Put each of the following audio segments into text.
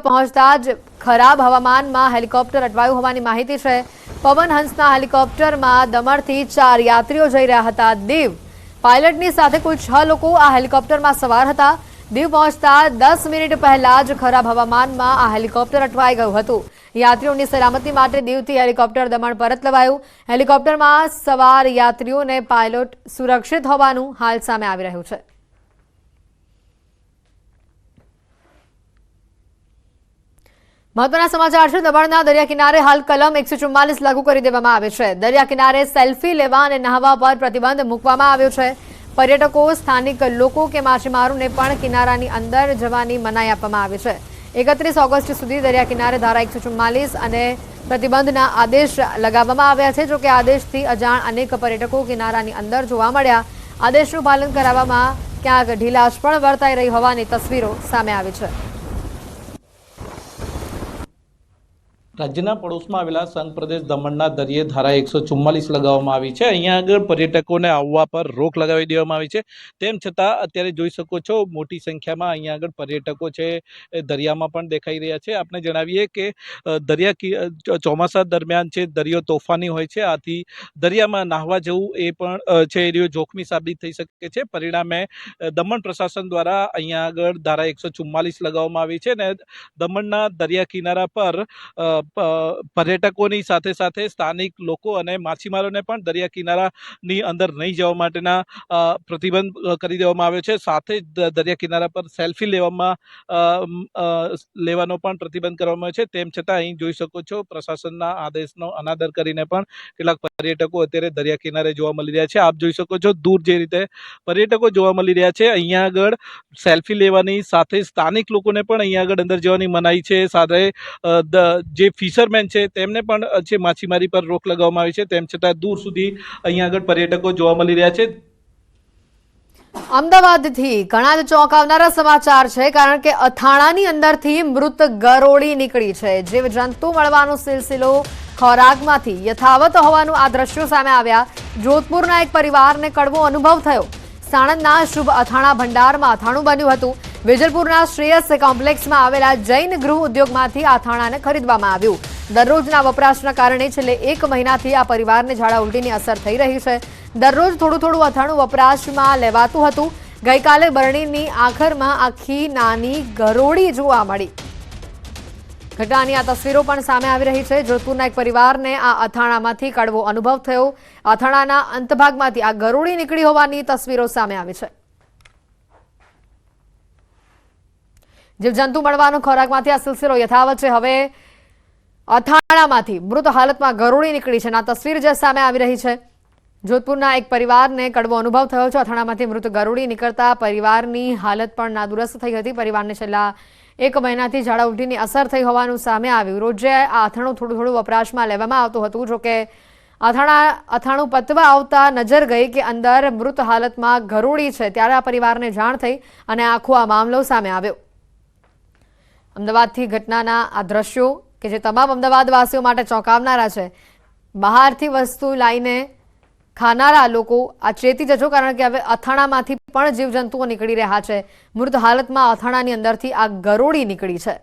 પહોંચતા જ ખરાબ હવામાનમાં હેલિકોપ્ટર અટવાયું હોવાની માહિતી છે। પવન હંસના હેલિકોપ્ટરમાં દમણથી 4 યાત્રીઓ જઈ રહ્યા હતા। દીવ પાયલટની સાથે કુલ 6 લોકો આ હેલિકોપ્ટરમાં સવાર હતા। દીવ પહોંચતા 10 મિનિટ પહેલા જ ખરાબ હવામાનમાં આ હેલિકોપ્ટર અટવાઈ ગયું હતું। યાત્રીઓની સલામતી માટે દીવથી હેલિકોપ્ટર દમણ પરત લવાયું। હેલિકોપ્ટરમાં સવાર યાત્રીઓને પાયલોટ સુરક્ષિત હોવાનું હાલ સામે આવી રહ્યું છે। મહત્વના સમાચાર છે। દમણના દરિયા કિનારે હાલ કલમ 144 લાગુ કરી દેવામાં આવે છે। દરિયા કિનારે સેલ્ફી લેવા અને નહાવા પર પ્રતિબંધ મૂકવામાં આવ્યો છે। पर्यटकों स्थानिक लोगों के माछीमारों ने पण किनारानी अंदर जवानी मनाई आपवामां आवी छे। 31 ऑगस्ट सुधी दरिया किनारे धारा 144 अने प्रतिबंधना आदेश लगाववामां आव्या छे। जो के आदेशथी अजाण अनेक पर्यटकों किनारानी अंदर जोवा मळ्या। आदेशनुं पालन कराववामां क्यांक ढीलाश पण वर्ताई रही होवानी तस्वीरो सामे आवी छे। राज्यना पड़ोसमां आवेला संघ प्रदेश दमणना दरिये धारा 144 लगाववामां आवी छे। अहींया आगळ पर्यटकोने आववा पर रोक लगावी देवामां आवी छे। तेम छतां अत्यारे जोई शको छो मोटी संख्यामां अहींया आगळ पर्यटको छे दरियामां पण देखाई रह्या छे। आपने जणावीए के दरिया ચોમાસા दरमियान छे दरियो तोफानी होय छे। आथी दरियामां नाहवा जवुं ए पण छे ए जोखमी साबित थई शके छे। परिणामे दमण प्रशासन द्वारा अहींया आगळ धारा 144 लगाववामां आवी छे ने दमणना दरिया किनारा पर पर्यटकोनी साथे साथे स्थानिक लोको अने माछीमारोने पण दरिया किनारानी अंदर नहीं जवा माटेना प्रतिबंध करी देवामां आव्यो छे। साथे दरिया किनारा पर सेल्फी लेवानो पण प्रतिबंध करवामां आव्यो छे। तेम छतां અહીં જોઈ શકો છો પ્રશાસનના આદેશનો અનાદર કરીને પણ કેટલાક पर्यटको અત્યારે દરિયા કિનારે જોવા મળી રહ્યા છે। આપ જોઈ શકો છો દૂર જે રીતે पर्यटको જોવા મળી રહ્યા છે। અહીંયા આગળ સેલ્ફી લેવાની સાથે સ્થાનિક લોકોને પણ અહીંયા આગળ અંદર જવાની મનાઈ છે। સાથે જે ફિશરમેન છે તેમને પણ છે માછીમારી પર રોક લગાવવામાં આવી છે। તેમ છતાં દૂર સુધી અહીંયા આગળ पर्यटको જોવા મળી રહ્યા છે। અમદાવાદથી ઘણા જ ચોંકાવનારા સમાચાર છે। કારણ કે અથાણાની અંદરથી મૃત ગરોળી નીકળી છે। જીવજંતુ મળવાનો સિલસિલો ખોરાકમાંથી યથાવત હોવાનું આ દ્રશ્યો સામે આવ્યા। જોધપુરના એક પરિવારને કડવો અનુભવ થયો। સાણંદના શુભ અથાણા ભંડારમાં અથાણું બન્યું હતું। વેજલપુરના શ્રેયસ કોમ્પ્લેક્સમાં આવેલા જૈન ગૃહ ઉદ્યોગમાંથી આ અથાણાને ખરીદવામાં આવ્યું। દરરોજના વપરાશના કારણે છેલ્લે 1 મહિનાથી આ પરિવારને ઝાડા ઉલટીની અસર થઈ રહી છે। દરરોજ થોડું થોડું અથાણું વપરાશમાં લેવાતું હતું। ગઈકાલે બરણીની આખરમાં આખી નાની ગરોળી જોવા મળી। ઘટનાની આ તસવીરો પણ સામે આવી રહી છે। જોધપુરના એક પરિવારને આ અથાણામાંથી કડવો અનુભવ થયો। અથાણાના અંતભાગમાંથી આ ગરોળી નીકળી હોવાની તસવીરો સામે આવી છે। જીવજંતુ મળવાનો ખોરાકમાંથી આ સિલસિલો યથાવત છે। હવે અથાણામાંથી મૃત હાલતમાં ગરોળી નીકળી છે। આ તસવીર જે સામે આવી રહી છે। જોધપુરના એક પરિવારને કડવો અનુભવ થયો છે। અથાણામાંથી મૃત ગરોળી નીકળતા પરિવારની હાલત પણ નાદુરસ્ત થઈ હતી। પરિવારને છેલ્લા 1 મહિનાથી ઝાડા ઉલટીની અસર થઈ હોવાનું સામે આવ્યું। રોજે આ અથાણું થોડું થોડું વપરાશમાં લેવામાં આવતું હતું। જોકે અથાણું પતવા આવતા નજર ગઈ કે અંદર મૃત હાલતમાં ગરોળી છે। ત્યારે આ પરિવારને જાણ થઈ અને આખો આ મામલો સામે આવ્યો। અમદાવાદથી ઘટનાના આ દ્રશ્યો કે જે તમામ અમદાવાદવાસીઓ માટે ચોંકાવનારા છે। બહારથી વસ્તુ લાવીને ખાનારા લોકો આ ચેતી જજો। કારણ કે હવે અથાણામાંથી પણ જીવજંતુઓ નીકળી રહ્યા છે। મૃત હાલતમાં અથાણાની અંદરથી આ ગરોળી નીકળી છે।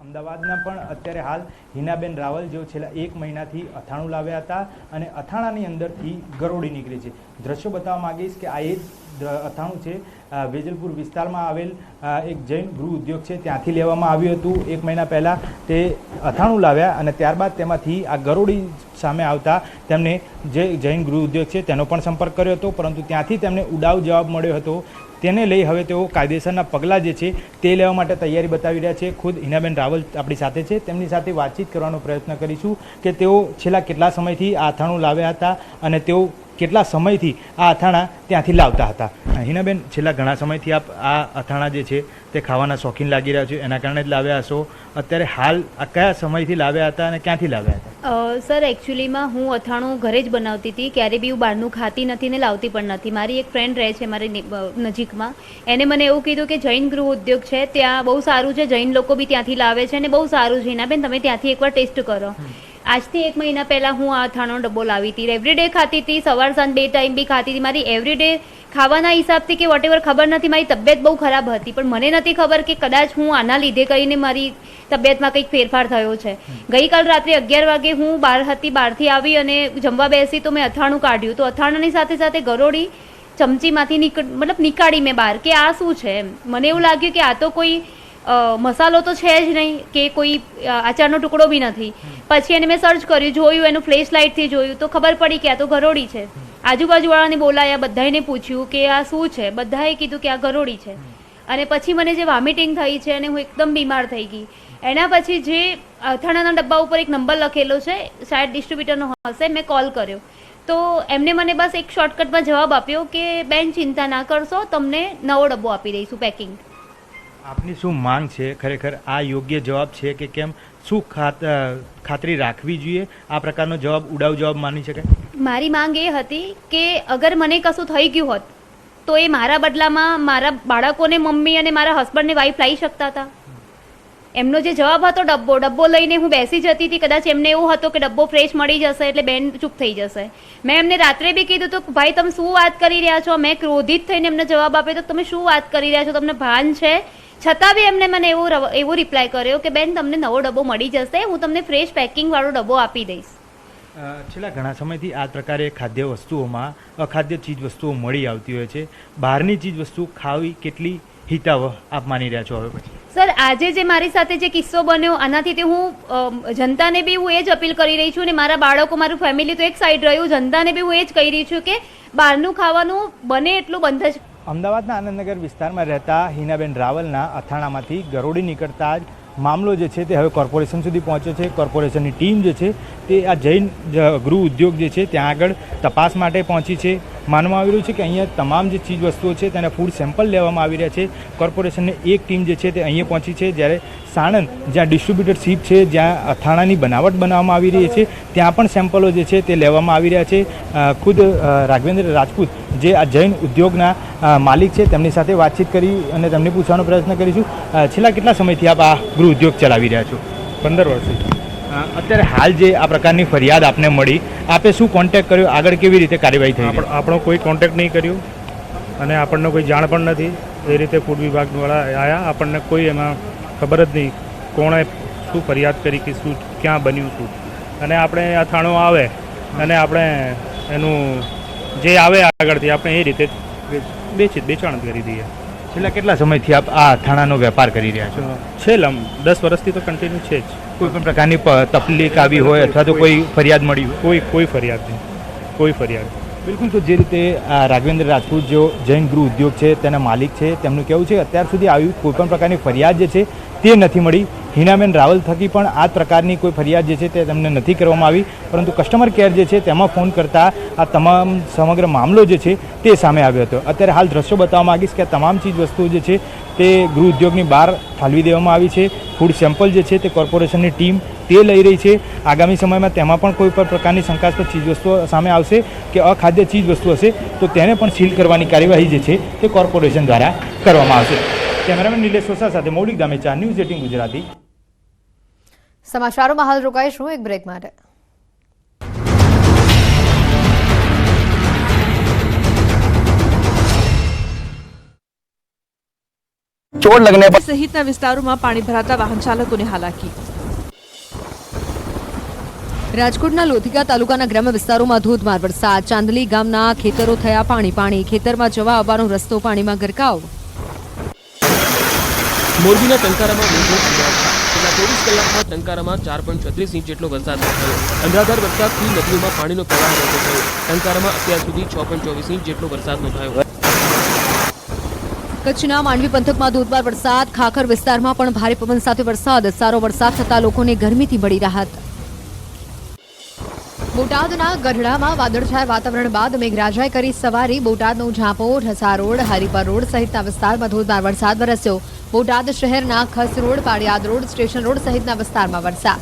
અમદાવાદના પણ અત્યારે હાલ હિનાબેન રાવલ જેઓ છેલ્લા 1 મહિનાથી અથાણું લાવ્યા હતા અને અથાણાની અંદરથી ગરોળી નીકળી છે। દ્રશ્યો બતાવવા માંગીશ કે આ એ જ અથાણું છે વેજલપુર વિસ્તારમાં આવેલ એક જૈન ગૃહ ઉદ્યોગ છે ત્યાંથી લેવામાં આવ્યું હતું। 1 મહિના પહેલાં તે અથાણું લાવ્યા અને ત્યારબાદ તેમાંથી આ ગરોળી સામે આવતા તેમને જે જૈન ગૃહ ઉદ્યોગ છે તેનો પણ સંપર્ક કર્યો હતો। પરંતુ ત્યાંથી તેમને ઉડાવ જવાબ મળ્યો હતો। તેને લઈ હવે તેઓ કાયદેસરના પગલાં જે છે તે લેવા માટે તૈયારી બતાવી રહ્યા છે। ખુદ હિનાબેન રાવલ આપણી સાથે છે। તેમની સાથે વાતચીત કરવાનો પ્રયત્ન કરીશું કે તેઓ છેલ્લા કેટલા સમયથી આ અથાણું લાવ્યા હતા અને તેઓ કેટલા સમયથી આ અથાણા ત્યાંથી લાવતા હતા। હિનાબેન, છેલ્લા ઘણા સમયથી આપ આ અથાણા જે છે તે ખાવાના શોખીન લાગી રહ્યા છો, એના કારણે જ લાવ્યા હશો। અત્યારે હાલ આ કયા સમયથી લાવ્યા હતા અને ક્યાંથી લાવ્યા હતા? સર, એકચ્યુઅલીમાં હું અથાણું ઘરે જ બનાવતી હતી। ક્યારે બી હું બહારનું ખાતી નથી ને લાવતી પણ નથી। મારી એક ફ્રેન્ડ રહે છે મારી નજીકમાં, એને મને એવું કીધું કે જૈન ગૃહ ઉદ્યોગ છે ત્યાં બહુ સારું છે, જૈન લોકો બી ત્યાંથી લાવે છે અને બહુ સારું છે। હિનાબેન, તમે ત્યાંથી એકવાર ટેસ્ટ કરો। આજથી 1 મહિના પહેલાં હું આ અથાણો ડબ્બો લાવી હતી। એવરીડે ખાતી હતી, સવાર સાંજ 2 ટાઈમ બી ખાતી હતી। મારી એવરીડે ખાવાના હિસાબથી કે વોટેવર ખબર નથી, મારી તબિયત બહુ ખરાબ હતી, પણ મને નથી ખબર કે કદાચ હું આના લીધે કરીને મારી તબિયતમાં કંઈક ફેરફાર થયો છે. ગઈકાલ રાત્રે 11 વાગે હું બહાર હતી, બહારથી આવી અને જમવા બેસી તો મેં અથાણું કાઢ્યું, તો અથાણાની સાથે સાથે ગરોળી ચમચીમાંથી નીકાળી મેં બહાર કે આ શું છે એમ. મને એવું લાગ્યું કે આ તો કોઈ મસાલો તો છે જ નહીં કે કોઈ આચારનો ટુકડો બી નથી. પછી એને મેં સર્ચ કર્યું, જોયું, એનું ફ્લેશ લાઇટથી જોયું તો ખબર પડી કે આ તો ગરોળી છે. આજુબાજુવાળાને બોલાયા, બધાને પૂછ્યું કે આ શું છે, બધાએ કીધું કે આ ગરોળી છે. અને પછી મને જે વોમિટિંગ થઈ છે અને હું એકદમ બીમાર થઈ ગઈ. એના પછી જે અથાણાના ડબ્બા ઉપર એક નંબર લખેલો છે, શાયદ ડિસ્ટ્રીબ્યુટરનો હશે, મેં કોલ કર્યો તો એમને મને બસ એક શોર્ટકટમાં જવાબ આપ્યો કે બેન ચિંતા ના કરશો, તમને નવો ડબ્બો આપી દઈશું પેકિંગ. આપની શું માંગ છે? ખરેખર આ યોગ્ય જવાબ છે કે કેમ? શું ખાતરી રાખવી જોઈએ? આ પ્રકારનો જવાબ ઉડાવ જવાબ માની શકાય? મારી માંગ એ હતી કે અગર મને કશું થઈ ગયું હોત તો એ મારા બદલામાં મારા બાળકોને મમ્મી અને મારા હસબન્ડને વાઈફ લાવી શકતા હતા. એમનો જે જવાબ હતો ડબ્બો લઈને હું બેસી જતી હતી, કદાચ એમને એવું હતો કે ડબ્બો ફ્રેશ મળી જશે એટલે બેન ચૂપ થઈ જશે. મેં એમને રાત્રે બી કીધું તો ભાઈ તમે શું વાત કરી રહ્યા છો, મેં ક્રોધિત થઈને એમને જવાબ આપ્યો તો તમે શું વાત કરી રહ્યા છો, તમને ભાન છે? છતાં બી એમને મને એવો રિપ્લાય કર્યો કે બેન તમને નવો ડબ્બો મળી જશે, હું તમને ફ્રેશ પેકિંગવાળો ડબ્બો આપી દઈશ. છેલ્લા ઘણા સમયથી આ પ્રકારે ખાદ્ય વસ્તુઓમાં અખાદ્ય ચીજ વસ્તુઓ મળી આવતી હોય છે. બહારની ચીજ વસ્તુ ખાવી કેટલી હિતાવહ આપ માની રહ્યા છો હવે પછી? સર, આજે જે મારી સાથે જે કિસ્સો બન્યો આનાથી હું જનતાને બી હું એ જ અપીલ કરી રહી છું અને મારા બાળકો, મારું ફેમિલી તો એક સાઈડ રહ્યું, જનતાને બી હું એ જ કહી રહી છું કે બહારનું ખાવાનું બને એટલું બંધ જ. અમદાવાદના આનંદનગર વિસ્તારમાં રહેતા હિનાબેન રાવલના અથાણામાંથી ગરોળી નીકળતા જ મામલો જે છે તે હવે કોર્પોરેશન સુધી પહોંચ્યો છે. કોર્પોરેશનની ટીમ જે છે તે આ જૈન ગૃહ ઉદ્યોગ જે છે ત્યાં આગળ તપાસ માટે પહોંચી છે. માનવામાં આવી રહ્યું છે કે અહીંયા તમામ જે ચીજ વસ્તુઓ છે તેના ફૂડ સેમ્પલ લેવામાં આવી રહ્યા છે. કોર્પોરેશનની એક ટીમ જે છે તે અહીંયા પહોંચી છે, જ્યારે સાણંદ જ્યાં ડિસ્ટ્રીબ્યુટરશીપ છે, જ્યાં અથાણાની બનાવટ બનાવવામાં આવી રહી છે, ત્યાં પણ સેમ્પલો જે છે તે લેવામાં આવી રહ્યા છે. ખુદ રાઘવેન્દ્ર રાજપૂત જે આ જૈન ઉદ્યોગના માલિક છે તેમની સાથે વાતચીત કરી અને તેમને પૂછવાનો પ્રયત્ન કરીશું. છેલ્લા કેટલા સમયથી આપ આ ગૃહ ઉદ્યોગ ચલાવી રહ્યા છો? 15 વર્ષથી. અત્યારે હાલ જે આ પ્રકારની ફરિયાદ આપને મળી, આપે શું કોન્ટેક્ટ કર્યો? આગળ કેવી રીતે કાર્યવાહી થઈ? આપણો કોઈ કોન્ટેક્ટ નહીં કર્યું અને આપણને કોઈ જાણ પણ નથી. એ રીતે ફૂડ વિભાગવાળા આવ્યા, આપણને કોઈ એમાં ખબર જ નહીં કોણે શું ફરિયાદ કરી કે શું ક્યાં બન્યું શું. અને આપણે અથાણું આવે અને આપણે એનું જે આવે આગળથી આપણે એ રીતે વેચાણ કરી દઈએ. છેલ્લા કેટલા સમયથી આપ આ અથાણાનો વેપાર કરી રહ્યા છો? છેલ્લા 10 વર્ષથી તો કન્ટિન્યુ છે જ. કોઈ પણ પ્રકારની તકલીફ આવી હોય અથવા તો કોઈ ફરિયાદ મળી હોય? કોઈ ફરિયાદ નહીં, કોઈ ફરિયાદ. બિલકુલ. તો જે રીતે રાઘવેન્દ્ર રાજપૂત જેઓ જૈન ગૃહ ઉદ્યોગ છે તેના માલિક છે, તેમનું કહેવું છે અત્યાર સુધી આવી કોઈ પણ પ્રકારની ફરિયાદ જે છે તે નથી મળી. હિનાબેન રાવલ થકી પણ આ પ્રકારની કોઈ ફરિયાદ જે છે તે તેમને નથી કરવામાં આવી, પરંતુ કસ્ટમર કેર જે છે તેમાં ફોન કરતાં આ તમામ સમગ્ર મામલો જે છે તે સામે આવ્યો હતો. અત્યારે હાલ દ્રશ્યો બતાવવા માગીશ કે આ તમામ ચીજ વસ્તુઓ જે છે તે ગૃહ ઉદ્યોગની બહાર ઠાલવી દેવામાં આવી છે. ફૂડ સેમ્પલ જે છે તે કોર્પોરેશનની ટીમ તે લઈ રહી છે. આગામી સમયમાં તેમાં પણ કોઈ પણ પ્રકારની શંકાસ્પદ ચીજ વસ્તુઓ સામે આવશે કે અખાદ્ય ચીજ વસ્તુ હશે તો તેને પણ સીલ કરવાની કાર્યવાહી જે છે તે કોર્પોરેશન દ્વારા કરવામાં આવશે. કેમેરામેન નિલેશ સોસા સાથે મૌલિક દામેચા, ન્યૂઝ 18 ગુજરાતી. સમાચારોમાં હાલ રોકાઈશું એક બ્રેક માટે. ચોટ લગને પર સહિતના વિસ્તારોમાં પાણી ભરાતા વાહન ચાલકોને હાલાકી. રાજકોટના લોધિકા તાલુકાના ગ્રામ્ય વિસ્તારોમાં ધોધમાર વરસાદ. ચાંદલી ગામના ખેતરો થયા પાણી. ખેતરમાં જવા આવવાનો રસ્તો પાણીમાં ગરકાવ. મોરબીના ટંકારામાં મેઘો છેલ્લા 24 કલાકમાં ટંકારામાં 4.36 ઇંચ જેટલો વરસાદ થયો. અનરાધાર વરસાદથી નદીઓમાં પાણીનો પ્રવાહ વહેતો થયો. ટંકારામાં અત્યાર સુધી 6.24 ઇંચ જેટલો વરસાદ નોંધાયો. કચ્છના માંડવી પંથકમાં ધોધમાર વરસાદ. ખાખર વિસ્તારમાં પણ ભારે પવન સાથે વરસાદ. સારો વરસાદ થતા લોકોને ગરમીથી મળી રાહત. બોટાદના ગઢડામાં વાદળછાયા વાતાવરણ બાદ મેઘરાજાએ કરી સવારી. બોટાદનો ઝાંપો, ઢસા રોડ, હરિપર રોડ સહિતના વિસ્તારમાં ધોધમાર વરસાદ વરસ્યો. બોટાદ શહેરના ખસ રોડ, પાડિયાદ રોડ, સ્ટેશન રોડ સહિતના વિસ્તારમાં વરસાદ.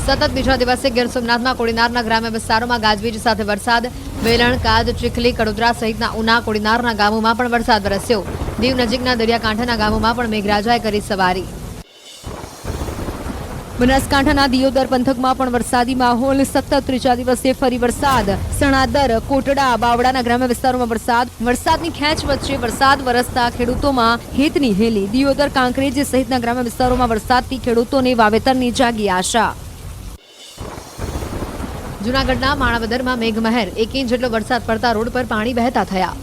સતત બીજા દિવસે ગીર સોમનાથમાં કોડીનારના ગ્રામ્ય વિસ્તારોમાં ગાજવીજ સાથે વરસાદ. વેલણ, કાદ, ચીખલી, કડોદરા સહિતના ઉના, કોડીનારના ગામોમાં પણ વરસાદ વરસ્યો. દીવ નજીકના દરિયાકાંઠાના ગામોમાં પણ મેઘરાજાએ કરી સવારી. બનાસકાંઠાના દિયોદર પંથકમાં પણ વરસાદી માહોલ. સતત ત્રીજા દિવસે ફરી વરસાદ. સણાદર, કોટડા, બાવડાના ગ્રામ્ય વિસ્તારોમાં વરસાદની ખેંચ વચ્ચે વરસાદ વરસતા ખેડૂતોમાં હેતની હેલી. દિયોદર, કાંકરેજ સહિતના ગ્રામ્ય વિસ્તારોમાં વરસાદથી ખેડૂતોને વાવેતરની જાગી આશા. જૂનાગઢના માણાવદરમાં મેઘમહેર. 1 ઇંચ જેટલો વરસાદ પડતા રોડ પર પાણી વહેતા થયા.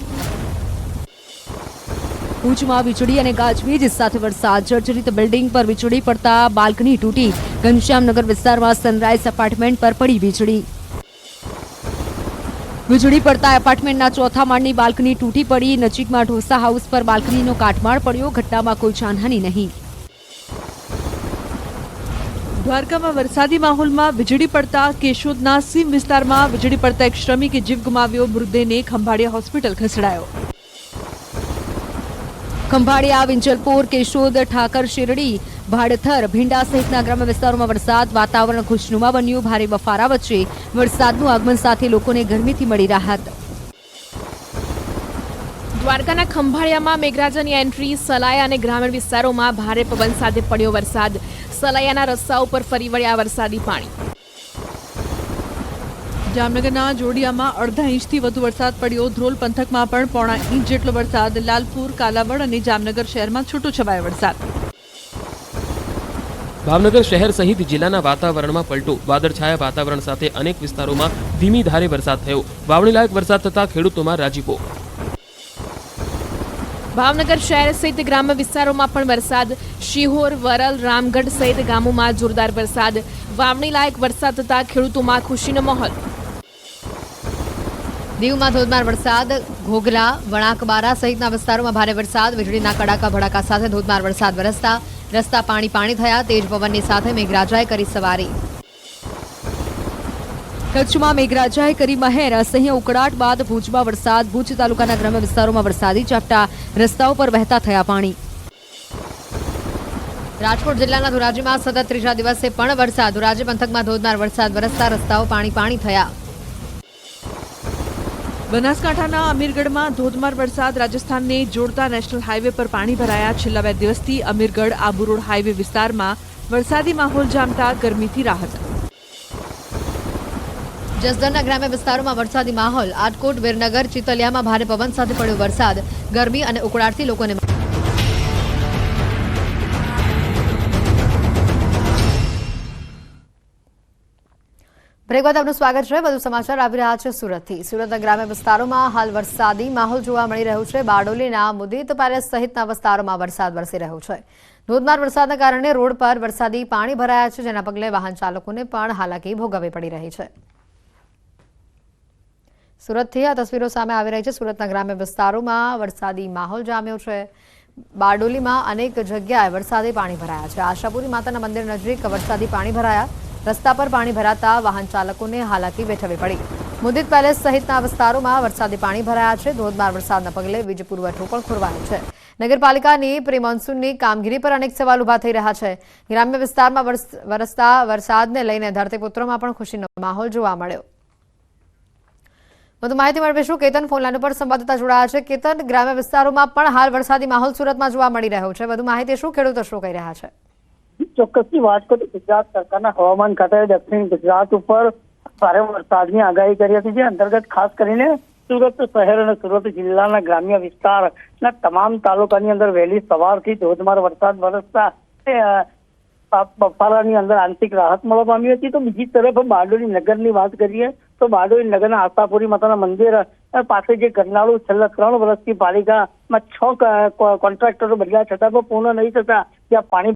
ભુજમાં વીજળી અને ગાજવીજ સાથે વરસાદ. જર્જરિત બિલ્ડિંગ પર વીજળી પડતા બાલ્કની તૂટી. ઘનશ્યામનગર વિસ્તારમાં સનરાઈઝ એપાર્ટમેન્ટ પર પડી વીજળી. વીજળી પડતા એપાર્ટમેન્ટના ચોથા માળની બાલ્કની તૂટી પડી. નજીકમાં ઢોસા હાઉસ પર બાલ્કનીનો કાટમાળ પડ્યો. ઘટનામાં કોઈ જાનહાનિ નહીં. દ્વારકામાં વરસાદી માહોલમાં વીજળી પડતા કેશોદના સીમ વિસ્તારમાં વીજળી પડતા એક શ્રમિકે જીવ ગુમાવ્યો. મૃતદેહને ખંભાળિયા હોસ્પિટલ ખસેડાયો. ખંભાળિયા, વિંજલપુર, કેશોદ, ઠાકર શેરડી, ભાડથર, ભીંડા સહિતના ગ્રામ્ય વિસ્તારોમાં વરસાદ. વાતાવરણ ખુશનુમા બન્યું. ભારે બફારા વચ્ચે વરસાદનું આગમન સાથે લોકોને ગરમીથી મળી રાહત. દ્વારકાના ખંભાળિયામાં મેઘરાજાની એન્ટ્રી. સલાયા અને ગ્રામીણ વિસ્તારોમાં ભારે પવન સાથે પડ્યો વરસાદ. સલાયાના રસ્તા ઉપર ફરી વળ્યા વરસાદી પાણી. જામનગરના જોડિયામાં અડધા ઇંચથી વધુ વરસાદ પડ્યો. ધ્રોલ પંથકમાં પણ 1.5 ઇંચ જેટલો વરસાદ. લાલપુર, કાલાવડ અને જામનગર શહેરમાં છૂટોછવાયો વરસાદ. ભાવનગર શહેર સહિત જિલ્લાના વાતાવરણમાં પલટો. વાદળછાયા વાતાવરણ સાથે અનેક વિસ્તારોમાં ધીમી ધારે વરસાદ થયો. વાવણીલાયક વરસાદ થતા ખેડૂતોમાં રાજીપો. ભાવનગર શહેર સહિત ગ્રામ્ય વિસ્તારોમાં પણ વરસાદ. શિહોર, વરલ, રામગઢ સહિત ગામોમાં જોરદાર વરસાદ. વાવણી લાયક વરસાદ થતા ખેડૂતોમાં ખુશીનો માહોલ. દીવમાં ધોધમાર વરસાદ. ઘોઘલા, વણાકબારા સહિતના વિસ્તારોમાં ભારે વરસાદ. વીજળીના કડાકા ભડાકા સાથે ધોધમાર વરસાદ વરસતા રસ્તા પાણી થયા. તેજ પવનની સાથે મેઘરાજાએ કરી સવારી. કચ્છમાં મેઘરાજાએ કરી મહેર. અસહ્ય ઉકળાટ બાદ ભુજમાં વરસાદ. ભુજ તાલુકાના ગ્રામ્ય વિસ્તારોમાં વરસાદી ઝાપટા. રસ્તાઓ પર વહેતા થયા પાણી. રાજકોટ જિલ્લાના ધોરાજીમાં સતત ત્રીજા દિવસે પણ વરસાદ. ધોરાજી પંથકમાં ધોધમાર વરસાદ વરસતા રસ્તાઓ પાણી થયા. બનાસકાંઠાના અમીરગઢમાં ધોધમાર વરસાદ. રાજસ્થાનને જોડતા નેશનલ હાઈવે પર પાણી ભરાયા. છેલ્લા 2 દિવસથી અમીરગઢ આબુ રોડ હાઈવે વિસ્તારમાં વરસાદી માહોલ જામતા ગરમીથી રાહત. જસદણના ગ્રામ્ય વિસ્તારોમાં વરસાદી માહોલ. આટકોટ, વીરનગર, ચિતલિયામાં ભારે પવન સાથે પડ્યો વરસાદ. ગરમી અને ઉકળાટથી લોકોને બ્રેક બાદ આપનું સ્વાગત છે. વધુ સમાચાર આવી રહ્યા છે સુરતથી. સુરતના ગ્રામ્ય વિસ્તારોમાં હાલ વરસાદી માહોલ જોવા મળી રહ્યો છે. બારડોલીના મુદિત પેલેસ સહિતના વિસ્તારોમાં વરસાદ વરસી રહ્યો છે. ધોધમાર વરસાદના કારણે રોડ પર વરસાદી પાણી ભરાયા છે, જેના પગલે વાહન ચાલકોને પણ હાલાકી ભોગવવી પડી રહી છે. સુરતથી આ તસવીરો સામે આવી રહી છે. સુરતના ગ્રામ્ય વિસ્તારોમાં વરસાદી માહોલ જામ્યો છે. બારડોલીમાં અનેક જગ્યાએ વરસાદી પાણી ભરાયા છે. આશાપુરી માતાના મંદિર નજીક વરસાદી પાણી ભરાયા. રસ્તા પર પાણી ભરાતા વાહન ચાલકોને હાલાકી વેઠવી પડી. મુદિત પેલેસ સહિતના વિસ્તારોમાં વરસાદી પાણી ભરાયા છે. ધોધમાર વરસાદના પગલે વીજ પુરવઠો પણ ખોરવાયો છે. નગરપાલિકાની પ્રી મોન્સૂનની કામગીરી પર અનેક સવાલ ઉભા થઈ રહ્યા છે. ગ્રામ્ય વિસ્તારમાં વરસતા વરસાદને લઈને ધરતીપુત્રોમાં પણ ખુશીનો માહોલ જોવા મળ્યો. વધુ માહિતી મેળવીશું. કેતન ફોનલાઈન પર સંવાદદાતા જોડાયા છે. કેતન, ગ્રામ્ય વિસ્તારોમાં પણ હાલ વરસાદી માહોલ સુરતમાં જોવા મળી રહ્યો છે. વધુ માહિતી શું, ખેડૂતો શું કહી રહ્યા છે? ચોક્કસથી વાત કરું તો ગુજરાત સરકારના હવામાન ખાતાએ દક્ષિણ ગુજરાત ઉપર ભારે વરસાદની આગાહી કરી હતી. જે અંતર્ગત ખાસ કરીને સુરત શહેર અને સુરત જિલ્લાના ગ્રામ્ય વિસ્તારના તમામ તાલુકાની અંદર વહેલી સવારથી ધોધમાર વરસાદ વરસતા બફારાની અંદર આંશિક રાહત મળવા પામી હતી. તો બીજી તરફ બારડોલી નગરની વાત કરીએ તો બારડોલી નગરના આશાપુરી માતાના મંદિર પાસે જે ગરનાળું છેલ્લા 3 વર્ષથી પાલિકામાં 6 કોન્ટ્રાક્ટરો બદલ્યા છતાં પણ પૂર્ણ નહીં થતા ત્યાં પાણી